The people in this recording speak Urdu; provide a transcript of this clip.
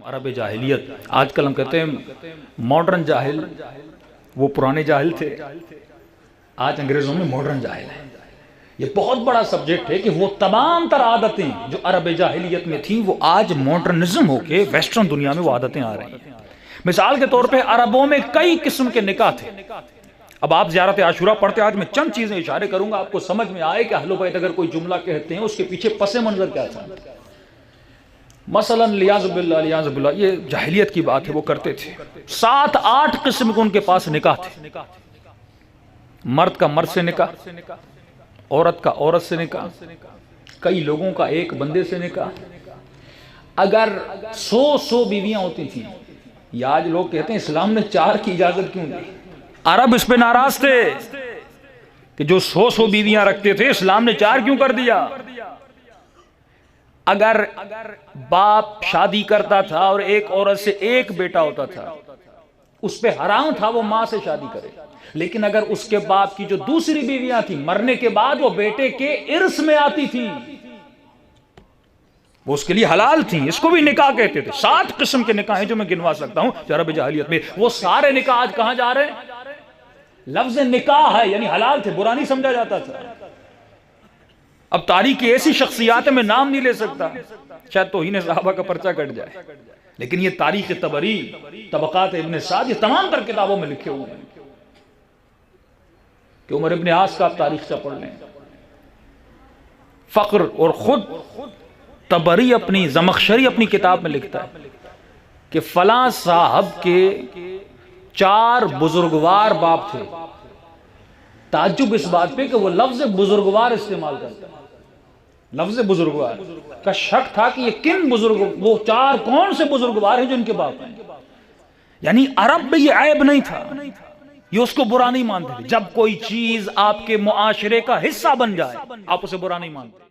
عرب جاہلیت، آج کل ہم کہتے ہیں ماڈرن جاہل، وہ پرانے جاہل تھے، آج انگریزوں میں ماڈرن جاہل ہیں۔ یہ بہت بڑا سبجیکٹ ہے کہ وہ تمام تر عادتیں جو عرب جاہلیت میں تھیں وہ آج ماڈرنزم ہو کے ویسٹرن دنیا میں وہ عادتیں آ رہی ہیں۔ مثال کے طور پہ عربوں میں کئی قسم کے نکاح تھے۔ اب آپ زیارت عاشورہ پڑھتے، آج میں چند چیزیں اشارے کروں گا، آپ کو سمجھ میں آئے کہ اہل بیت اگر کوئی جملہ کہتے ہیں اس کے پیچھے پس منظر کیا تھا۔ مثلا لیاذ باللہ یہ جاہلیت کی بات ہے، وہ کرتے تھے 7-8 قسم کے ان کے پاس نکاح تھے۔ مرد کا مرد سے نکاح، عورت کا عورت سے نکاح، کئی لوگوں کا ایک بندے سے نکاح۔ اگر 100 بیویاں ہوتی تھیں، یا آج لوگ کہتے ہیں اسلام نے 4 کی اجازت کیوں دی؟ عرب اس پہ ناراض تھے کہ جو 100 بیویاں رکھتے تھے اسلام نے 4 کیوں کر دیا؟ اگر باپ شادی کرتا تھا اور ایک عورت سے ایک بیٹا ہوتا تھا، اس پہ حرام تھا وہ ماں سے شادی کرے، لیکن اگر اس کے باپ کی جو دوسری بیویاں تھیں مرنے کے بعد وہ بیٹے کے ارث میں آتی تھیں، وہ اس کے لیے حلال تھیں، اس کو بھی نکاح کہتے تھے۔ 7 قسم کے نکاح ہیں جو میں گنوا سکتا ہوں جو عرب جاہلیت میں، وہ سارے نکاح آج کہاں جا رہے ہیں؟ لفظ نکاح ہے یعنی حلال تھے، برا نہیں سمجھا جاتا تھا۔ اب تاریخ کی ایسی شخصیات میں نام نہیں لے سکتا، شاید توہین صحابہ کا پرچہ کٹ جائے، لیکن یہ تاریخ طبری، طبقات ابن سعد، یہ تمام تر کتابوں میں لکھے ہوئے ہیں کہ عمر ابن عاص کا آپ تاریخ سے پڑھ لیں۔ فقر اور خود طبری اپنی زمخشری اپنی کتاب میں لکھتا ہے کہ فلاں صاحب کے 4 بزرگوار باپ تھے۔ تعجب اس بات پہ کہ وہ لفظ بزرگوار استعمال کرتا ہے، لفظ بزرگوار کا شک تھا کہ یہ کن بزرگ، وہ 4 کون سے بزرگوار ہیں جو ان کے باپ ہیں؟ یعنی عرب میں یہ عیب نہیں تھا، یہ اس کو برا نہیں مانتے تھے۔ جب کوئی چیز آپ کے معاشرے کا حصہ بن جائے آپ اسے برا نہیں مانتے۔